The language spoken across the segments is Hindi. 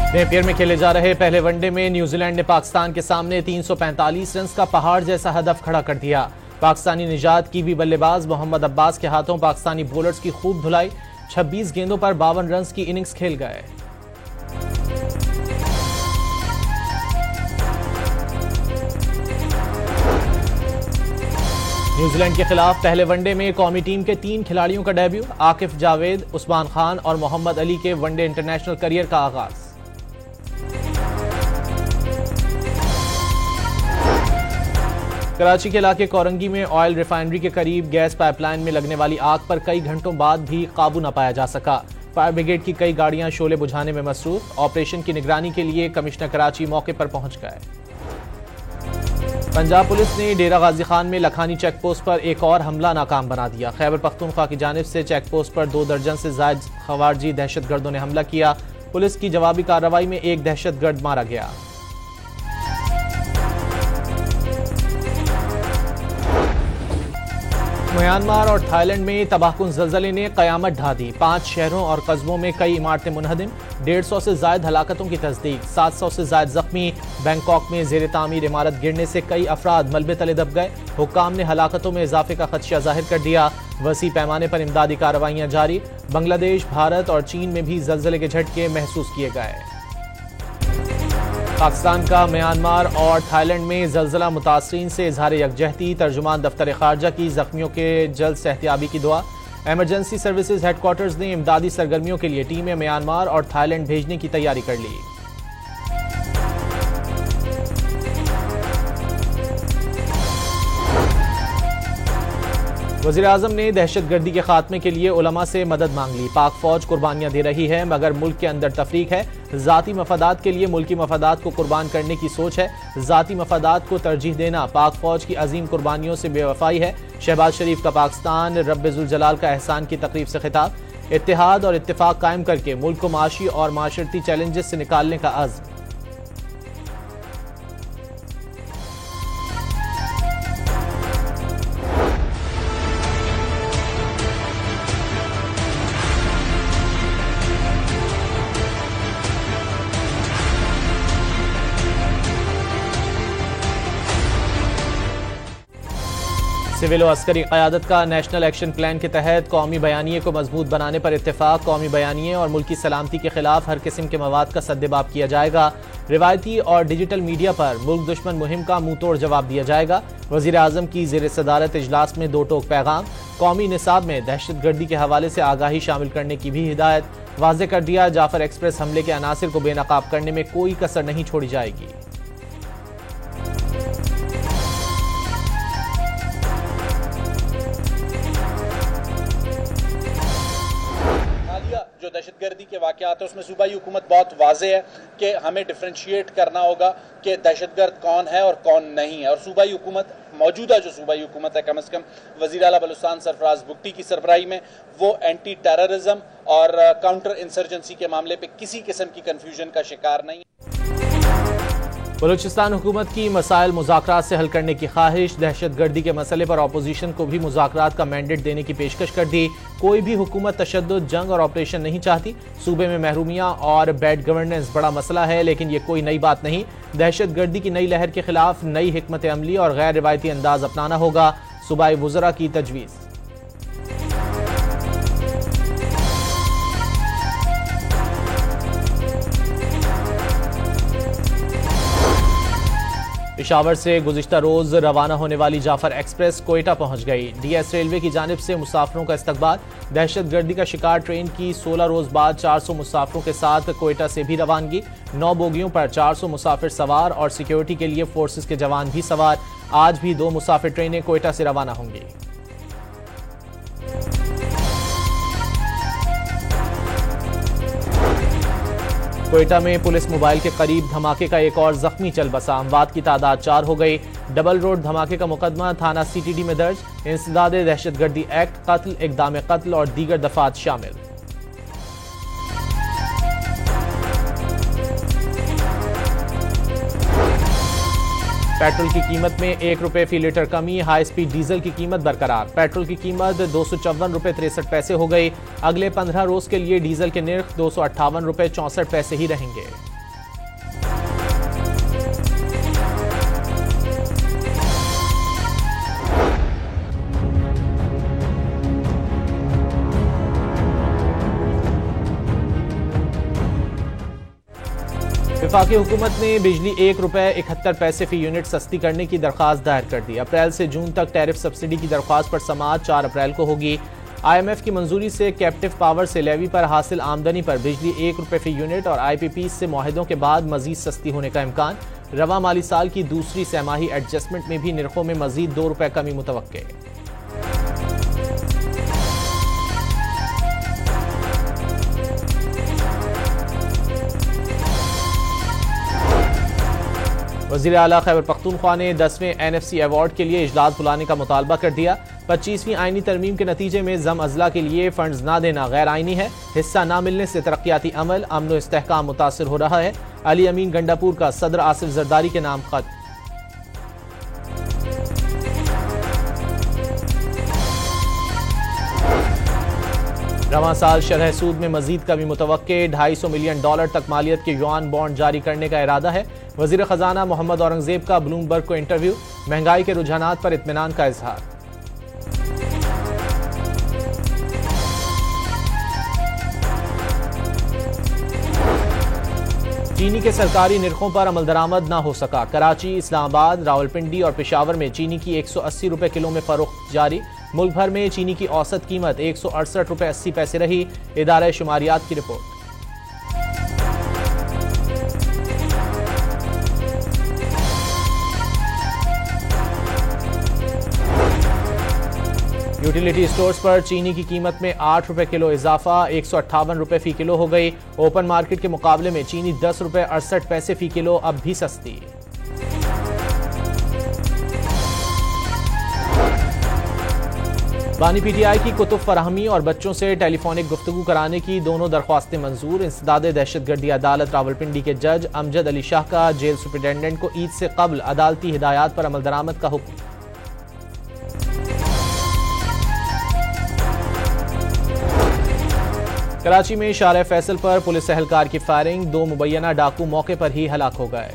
नेपियर में खेले जा रहे पहले वनडे में न्यूजीलैंड ने पाकिस्तान के सामने 345 रन का पहाड़ जैसा हदफ खड़ा कर दिया। पाकिस्तानी निजात कीवी बल्लेबाज मोहम्मद अब्बास के हाथों पाकिस्तानी बॉलर्स की खूब धुलाई। 26 गेंदों पर 52 रन की इनिंग्स खेल गए। न्यूजीलैंड के खिलाफ पहले वनडे में कौमी टीम के 3 खिलाड़ियों का डेब्यू। आकिफ जावेद, उस्मान खान और मोहम्मद अली के वनडे इंटरनेशनल करियर का आगाज। कराची के इलाके कोरंगी में ऑयल रिफाइनरी के करीब गैस पाइपलाइन में लगने वाली आग पर कई घंटों बाद भी काबू न पाया जा सका। फायर ब्रिगेड की कई गाड़ियां शोले बुझाने में मसरूफ। ऑपरेशन की निगरानी के लिए कमिश्नर कराची मौके पर पहुंच गए। पंजाब पुलिस ने डेरा गाजी खान में लखानी चेक पोस्ट पर एक और हमला नाकाम बना दिया। खैबर पख्तूनख्वा की जानिब से चेक पोस्ट पर 2 दर्जन से जायद खवारजी दहशतगर्दों ने हमला किया। पुलिस की जवाबी कार्रवाई में एक दहशतगर्द मारा गया। म्यांमार और थाईलैंड में तबाहकुन ज़लज़ले ने क़यामत ढा दी। 5 शहरों और कस्बों में कई इमारतें मुनहदिम। 150 से ज़ायद हलाकतों की तस्दीक। 700 से ज़ायद जख्मी। बैंकॉक में ज़ेर तामीर इमारत गिरने से कई अफराद मलबे तले दब गए। हुक्काम ने हलाकतों में इजाफे का खदशा जाहिर कर दिया। वसी पैमाने पर इमदादी कार्रवाइयाँ जारी। बांग्लादेश, भारत और चीन में भी ज़लज़ले के झटके महसूस किए गए। पाकिस्तान का म्यांमार और थाईलैंड में ज़लज़ला मुतासरीन से इजहार यकजहती। तर्जुमान दफ्तर खारजा की जख्मियों के जल्द सेहतियाबी की दुआ। एमरजेंसी सर्विसेज हेडक्वार्टर्स ने इमदादी सरगर्मियों के लिए टीमें म्यांमार और थाईलैंड भेजने की तैयारी कर ली। वज़ीर-ए-आज़म ने दहशतगर्दी के खात्मे के लिए उलमा से मदद मांग ली। पाक फौज कुर्बानियां दे रही है मगर मुल्क के अंदर तफरीक है। ज़ाती मफादात के लिए मुल्की मफादात को कुर्बान करने की सोच है। ज़ाती मफादात को तरजीह देना पाक फौज की अजीम कुर्बानियों से बेवफाई है। शहबाज शरीफ का पाकिस्तान रब्बे-जुल जलाल का एहसान की तकरीब से खिताब। इत्तेहाद और इत्तेफाक कायम करके मुल्क को माशी और माशरती चैलेंजेस से निकालने का अज़्म। सिविल और अस्करी क़यादत का नेशनल एक्शन प्लान के तहत कौमी बयानिए को मजबूत बनाने पर इत्तेफाक। कौमी बयानिए और मुल्की सलामती के खिलाफ हर किस्म के मवाद का सद्देबाब किया जाएगा। रिवायती और डिजिटल मीडिया पर मुल्क दुश्मन मुहिम का मुंह तोड़ जवाब दिया जाएगा। वज़ीर-ए-आज़म की ज़ेर सदारत इजलास में 2 टोक पैगाम। कौमी निसाब में दहशतगर्दी के हवाले से आगाही शामिल करने की भी हिदायत। वाज़ेह कर दिया जाफर एक्सप्रेस हमले के अनासिर को बेनकाब करने में कोई कसर नहीं छोड़ी जाएगी। जो दहशतगर्दी के वाक़यात है उसमें सूबाई हुकूमत बहुत वाज़ेह है कि हमें डिफ्रेंशिएट करना होगा कि दहशतगर्द कौन है और कौन नहीं है। और सूबाई हुकूमत मौजूदा जो सूबाई हुकूमत है कम अज़ कम वज़ीर आला बलूचिस्तान सरफराज बुगटी की सरबराही में वो एंटी टेररिज्म और काउंटर इंसर्जेंसी के मामले पर किसी किस्म की कन्फ्यूजन का शिकार नहीं है। बलूचिस्तान हुकूमत की मसाइल मुज़ाकरात से हल करने की ख्वाहिश। दहशतगर्दी के मसले पर अपोजिशन को भी मुज़ाकरात का मैंडेट देने की पेशकश कर दी। कोई भी हुकूमत तशद्दुद, जंग और ऑपरेशन नहीं चाहती। सूबे में महरूमियाँ और बैड गवर्नेंस बड़ा मसला है लेकिन ये कोई नई बात नहीं। दहशतगर्दी की नई लहर के खिलाफ नई हिकमत अमली और गैर रिवायती अंदाज अपनाना होगा। सूबाई वुज़रा की तजवीज़। पेशावर से गुज़िश्ता रोज रवाना होने वाली जाफर एक्सप्रेस कोयटा पहुंच गई। डीएस रेलवे की जानिब से मुसाफिरों का इस्तकबाल। दहशतगर्दी का शिकार ट्रेन की 16 रोज बाद 400 मुसाफिरों के साथ कोयटा से भी रवानगी। 9 बोगियों पर 400 मुसाफिर सवार और सिक्योरिटी के लिए फोर्सेस के जवान भी सवार। आज भी 2 मुसाफिर ट्रेनें कोयटा से रवाना होंगी। कोयटा में पुलिस मोबाइल के करीब धमाके का एक और जख्मी चल बसा। अमवात की तादाद 4 हो गई। डबल रोड धमाके का मुकदमा थाना सीटीडी में दर्ज। इंसदाद दहशतगर्दी एक्ट, कत्ल, इक़दाम कत्ल और दीगर दफात शामिल। पेट्रोल की कीमत में 1 रुपये फी लीटर कमी। हाई स्पीड डीजल की कीमत बरकरार। पेट्रोल की कीमत 254 रुपये 63 पैसे हो गई। अगले 15 रोज के लिए डीजल के निर्ख 258 रुपये 64 पैसे ही रहेंगे। वफाकी हुकूमत ने बिजली ₹1.71 फी यूनिट सस्ती करने की दरख्वास्त दायर कर दी। अप्रैल से जून तक टैरिफ सब्सिडी की दरख्वास्त पर समाअत 4 अप्रैल को होगी। IMF की मंजूरी से कैप्टिव पावर से लेवी पर हासिल आमदनी पर बिजली ₹1 फी यूनिट और IPPs से मुआहदों के बाद मजीद सस्ती होने का इम्कान। रवा माली साल की दूसरी सहमाही एडजस्टमेंट में भी निर्खों में मजीद ₹2 कमी मुतवक्के। वज़ीर आला खैबर पख्तूनख्वा ने 10वें NFC अवार्ड के लिए इजलास बुलाने का मुतालबा कर दिया। 25वीं आईनी तरमीम के नतीजे में जम अजला के लिए फंड्स ना देना गैर आईनी है। हिस्सा ना मिलने से तरक्याती अमल, अमन व इस्तेहकाम मुतासिर हो रहा है। अली अमीन गंडापुर का सदर आसिफ जरदारी के नाम खत। रवां साल शरह सूद में मजीद कमी मुतवक्के। $250 मिलियन तक मालियत के युआन बॉन्ड जारी करने का इरादा है। वजीर खजाना मोहम्मद औरंगजेब का ब्लूमबर्ग को इंटरव्यू। महंगाई के रुझानात पर इत्मीनान का इजहार। चीनी के सरकारी निर्खों पर अमल दरामद न हो सका। कराची, इस्लामाबाद, रावलपिंडी और पेशावर में चीनी की ₹180 किलो में फरोख्त जारी। मुल्क भर में चीनी की औसत कीमत ₹168.80 रही। इदारा शुमारियात की रिपोर्ट। यूटिलिटी स्टोर्स पर चीनी की कीमत में ₹8 किलो इजाफा, ₹158 फी किलो हो गई। ओपन मार्केट के मुकाबले में चीनी ₹10.68 फी किलो अब भी सस्ती। बानी PTI की कुतुब फराहमी और बच्चों से टेलीफोनिक गुफ्तगू कराने की दोनों दरख्वास्तें मंजूर। इंसदाद दहशतगर्दी अदालत रावलपिंडी के जज अमजद अली शाह का जेल सुपरिटेंडेंट को ईद से कबल अदालती हिदायत पर अमल दरामद का हुक्म। कराची में शारे फैसल पर पुलिस एहलकार की फायरिंग। 2 मुबैना डाकू मौके पर ही हलाक हो गए।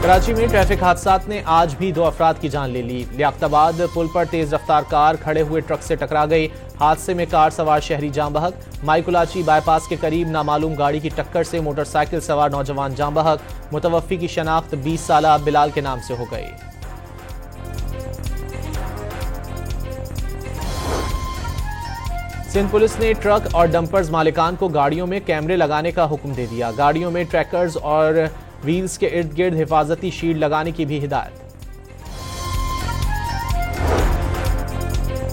कराची में ट्रैफिक हादसात ने आज भी 2 अफराद की जान ले ली। लियाकताबाद पुल पर तेज रफ्तार कार खड़े हुए ट्रक से टकरा गई। हादसे में कार सवार शहरी जाँ बहक। माइकुलाची बाईपास के करीब नामालूम गाड़ी की टक्कर से मोटरसाइकिल सवार नौजवान जाँ बहक। मुतवफ़्फ़ी की शनाख्त 20 साला बिलाल के नाम से हो गई। सिंध पुलिस ने ट्रक और डंपर्स मालिकान को गाड़ियों में कैमरे लगाने का हुक्म दे दिया। गाड़ियों में ट्रैकर्स और व्हील्स के इर्द गिर्द हिफाजती शील्ड लगाने की भी हिदायत।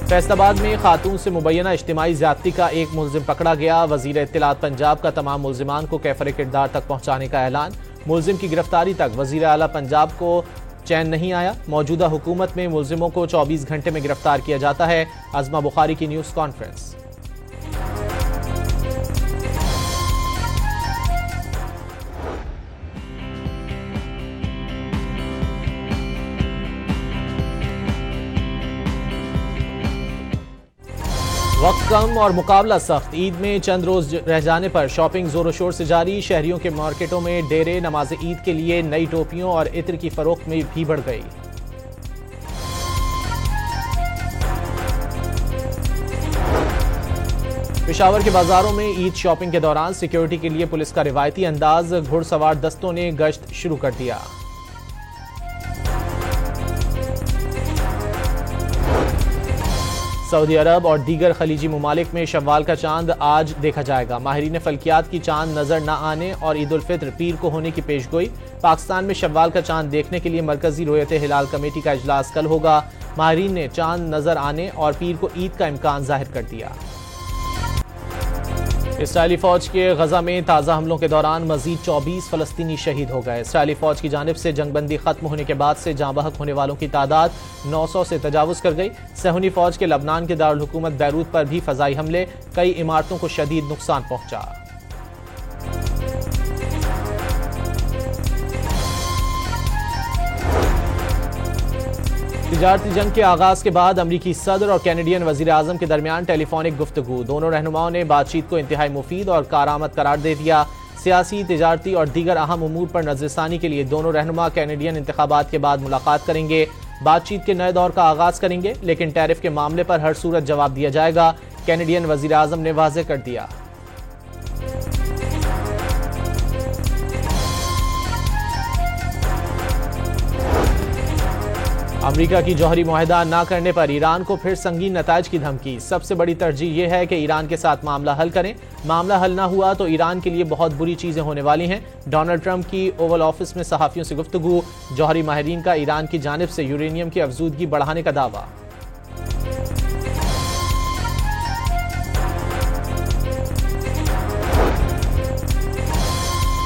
फैसलाबाद में खातून से मुबैना इज्तिमाई ज्यादती का एक मुल्जिम पकड़ा गया। वजीर इत्तलात पंजाब का तमाम मुल्जिमान को कैफर किरदार तक पहुंचाने का ऐलान। मुल्जिम की गिरफ्तारी तक वजीर आला पंजाब को चैन नहीं आया। मौजूदा हुकूमत में मुल्जिमों को 24 घंटे में गिरफ्तार किया जाता है। अज़मा बुखारी की न्यूज़ कॉन्फ्रेंस। वक्त कम और मुकाबला सख्त। ईद में चंद रोज रह जाने पर शॉपिंग जोरों शोर से जारी। शहरियों के मार्केटों में डेरे नमाज ईद के लिए नई टोपियों और इत्र की फरोख्त में भी बढ़ गई। पेशावर के बाजारों में ईद शॉपिंग के दौरान सिक्योरिटी के लिए पुलिस का रिवायती अंदाज। घुड़सवार दस्तों ने गश्त शुरू कर दिया। सऊदी अरब और दीगर खलीजी ममालिक में शव्वाल का चांद आज देखा जाएगा। माहिरीन फल्कियात की चांद नजर न आने और ईद उल फित्र पीर को होने की पेशगोई। पाकिस्तान में शव्वाल का चांद देखने के लिए मरकजी रोयत हिलाल कमेटी का इजलास कल होगा। माहिरीन ने चांद नजर आने और पीर को ईद का इम्कान जाहिर कर दिया। इसराइली फौज के गजा में ताज़ा हमलों के दौरान मजीद 24 फलस्तीनी शहीद हो गए। इसराइली फौज की जानिब से जंगबंदी खत्म होने के बाद से जाँ बहक होने वालों की तादाद 900 से तजावुज कर गई। सहूनी फौज के लबनान के दारुल हुकूमत बैरूत पर भी फजाई हमले। कई इमारतों को शदीद नुकसान पहुंचा। तिजारती जंग के आगाज के बाद अमरीकी सदर और कैनेडियन वजीर आजम के दरमियान टेलीफोनिक गुफ्तगू। दोनों रहनुमाओं ने बातचीत को इंतहाई मुफीद और कारआमद करार दे दिया। सियासी, तिजारती और दीगर अहम उमूर पर नजरसानी के लिए दोनों रहनुमा कैनेडियन इंतखाबात के बाद मुलाकात करेंगे। बातचीत के नए दौर का आगाज करेंगे, लेकिन टैरिफ के मामले पर हर सूरत जवाब दिया जाएगा। कैनेडियन वजीर आजम ने वाज़ेह कर दिया। अमेरिका की जौहरी मुआहदा न करने पर ईरान को फिर संगीन नताइज की धमकी। सबसे बड़ी तरजीह यह है कि ईरान के साथ मामला हल करें। मामला हल न हुआ तो ईरान के लिए बहुत बुरी चीजें होने वाली हैं। डोनाल्ड ट्रंप की ओवल ऑफिस में सहाफियों से गुफ्तगू। जौहरी माहिरीन का ईरान की जानिब से यूरेनियम की अफजूदगी बढ़ाने का दावा।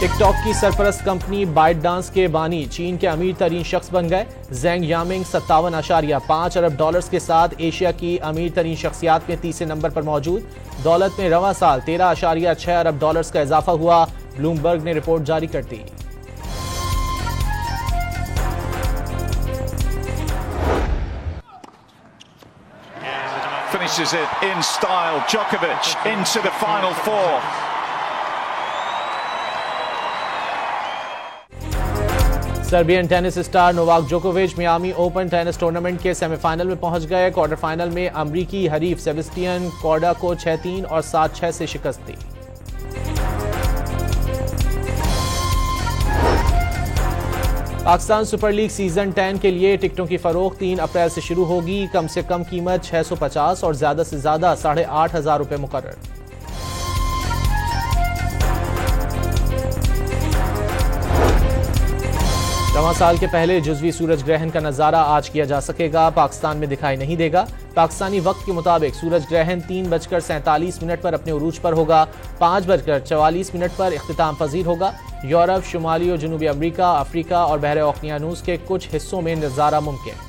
टिकटॉक की सरपरस्त कंपनी बाइटडांस के बानी चीन के अमीर तरीन शख्स बन गए। जेंग यामिंग 57.5 अरब डॉलर्स के साथ एशिया की अमीर तरीन शख्सियात में तीसरे नंबर पर मौजूद। दौलत में रवा साल 13.6 अरब डॉलर्स का इजाफा हुआ। ब्लूमबर्ग ने रिपोर्ट जारी कर दी। Finishes it in style. Djokovic into the final four. Serbian tennis star Novak जोकोविच मियामी ओपन टेनिस टूर्नामेंट के सेमीफाइनल में पहुंच गए। क्वार्टर फाइनल में अमरीकी हरीफ सेबेस्टियन कॉर्डा को 6-3 और 7-6 से शिकस्त दी। पाकिस्तान सुपर लीग सीजन 10 के लिए टिकटों की फरोख्त 3 अप्रैल से शुरू होगी। कम से कम कीमत 650 और ज्यादा से ज्यादा 8,500 रुपए मुकर्रर। रवां साल के पहले जुज़वी सूरज ग्रहण का नज़ारा आज किया जा सकेगा। पाकिस्तान में दिखाई नहीं देगा। पाकिस्तानी वक्त के मुताबिक सूरज ग्रहण 3:47 पर अपने उरूज पर होगा। 5:44 पर इख्तिताम पजीर होगा। यूरोप, शुमाली और जनूबी अमरीका, अफ्रीका और बहरे ओकियानूस के कुछ हिस्सों में नज़ारा मुमकिन।